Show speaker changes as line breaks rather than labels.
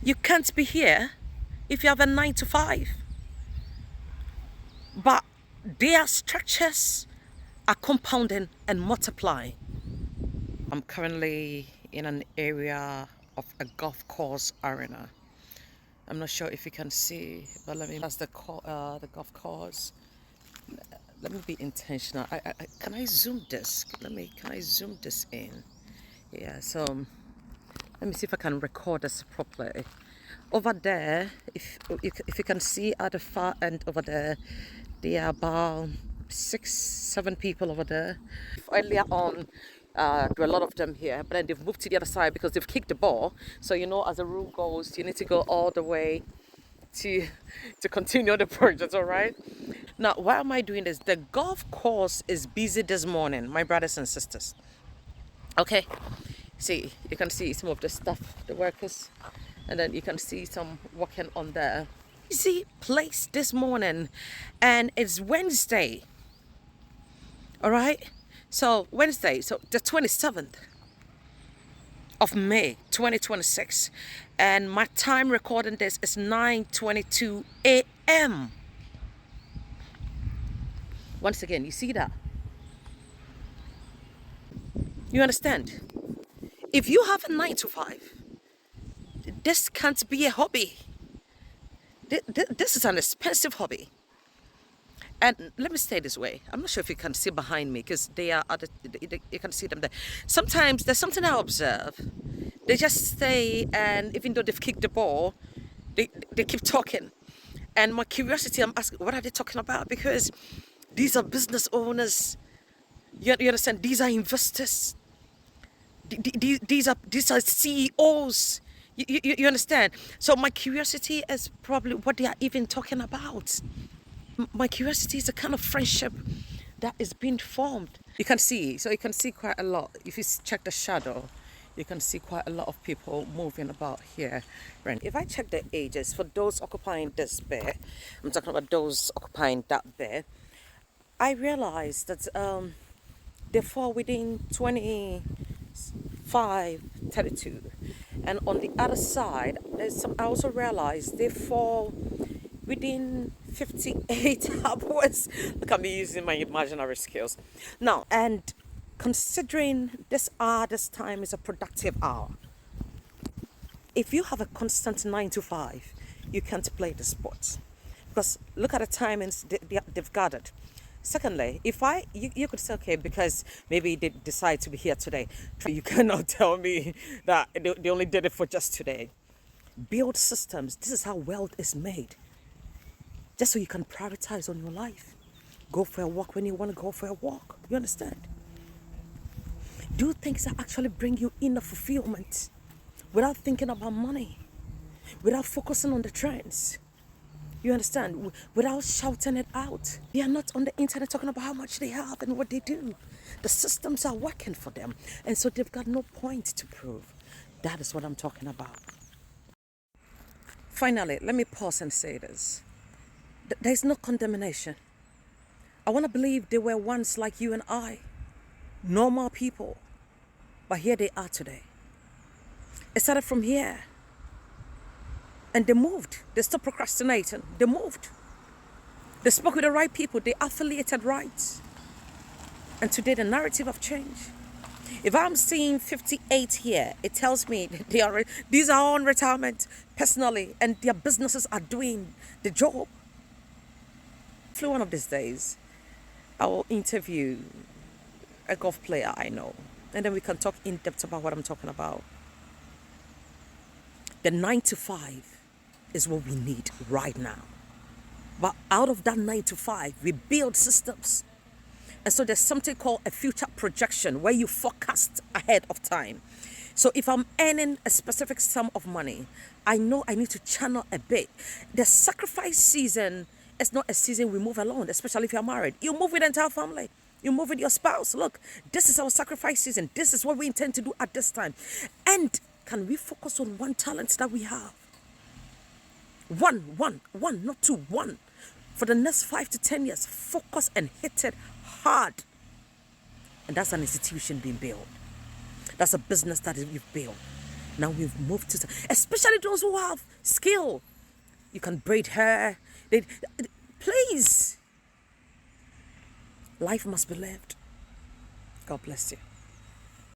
You can't be here if you have a 9 to 5. But their structures are compounding and multiplying. I'm currently in an area of a golf course arena. I'm not sure if you can see, but that's the golf course. Let me be intentional. Can I zoom this? Can I zoom this in? Yeah, so let me see if I can record this properly. Over there, if you can see at the far end over there, there are about 6-7 people over there. Earlier on, there were a lot of them here, but then they've moved to the other side because they've kicked the ball. So as the rule goes, you need to go all the way to continue the project. All right. Now, why am I doing this? The golf course is busy this morning, my brothers and sisters. Okay. See, you can see some of the stuff, the workers, and then you can see some working on the busy place this morning, and it's Wednesday. All right, so Wednesday, so the 27th of May 2026, and my time recording this is 9:22 a.m. Once again, you see that? You understand? If you have a 9 to 5, this can't be a hobby. This is an expensive hobby. And let me say this way. I'm not sure if you can see behind me because they are you can see them there. Sometimes there's something I observe. They just stay, and even though they've kicked the ball, they keep talking. And my curiosity, I'm asking, what are they talking about? Because these are business owners. You understand? These are investors. These are CEOs. You understand? So my curiosity is probably what they are even talking about. My curiosity is the kind of friendship that is being formed. You can see quite a lot. If you check the shadow, you can see quite a lot of people moving about here. Right. If I check the ages for those occupying this bit, I'm talking about those occupying that bit, I realized that they fall within 25, 32. And on the other side, I also realized they fall within 58 upwards. Look at me using my imaginary skills. Now, and considering this time is a productive hour, if you have a constant 9 to 5, you can't play the sport. Because look at the timings they've gathered. Secondly, you could say, okay, because maybe they decide to be here today. You cannot tell me that they only did it for just today. Build systems. This is how wealth is made. Just so you can prioritize on your life. Go for a walk when you want to go for a walk. You understand? Do things that actually bring you inner fulfillment without thinking about money, without focusing on the trends. You understand? Without shouting it out. They are not on the internet talking about how much they have and what they do. The systems are working for them. And so they've got no point to prove. That is what I'm talking about. Finally, let me pause and say this. There's no condemnation. I want to believe they were once like you and I. Normal people. But here they are today. It started from here. And they moved. They stopped procrastinating. They moved. They spoke with the right people. They affiliated right. And today the narrative have changed. If I'm seeing 58 here, it tells me these are on retirement personally, and their businesses are doing the job. One of these days, I will interview a golf player I know, and then we can talk in depth about what I'm talking about. The 9 to 5 is what we need right now. But out of that 9 to 5, we build systems. And so there's something called a future projection where you forecast ahead of time. So if I'm earning a specific sum of money, I know I need to channel a bit. The sacrifice season is not a season we move alone, especially if you're married. You move with the entire family. You move with your spouse. Look, this is our sacrifice season. This is what we intend to do at this time. And can we focus on one talent that we have? One, not two, one. For the next 5 to 10 years, focus and hit it hard. And that's an institution being built. That's a business that you've built. Now we've moved to, especially those who have skill. You can braid hair. Please. Life must be lived. God bless you.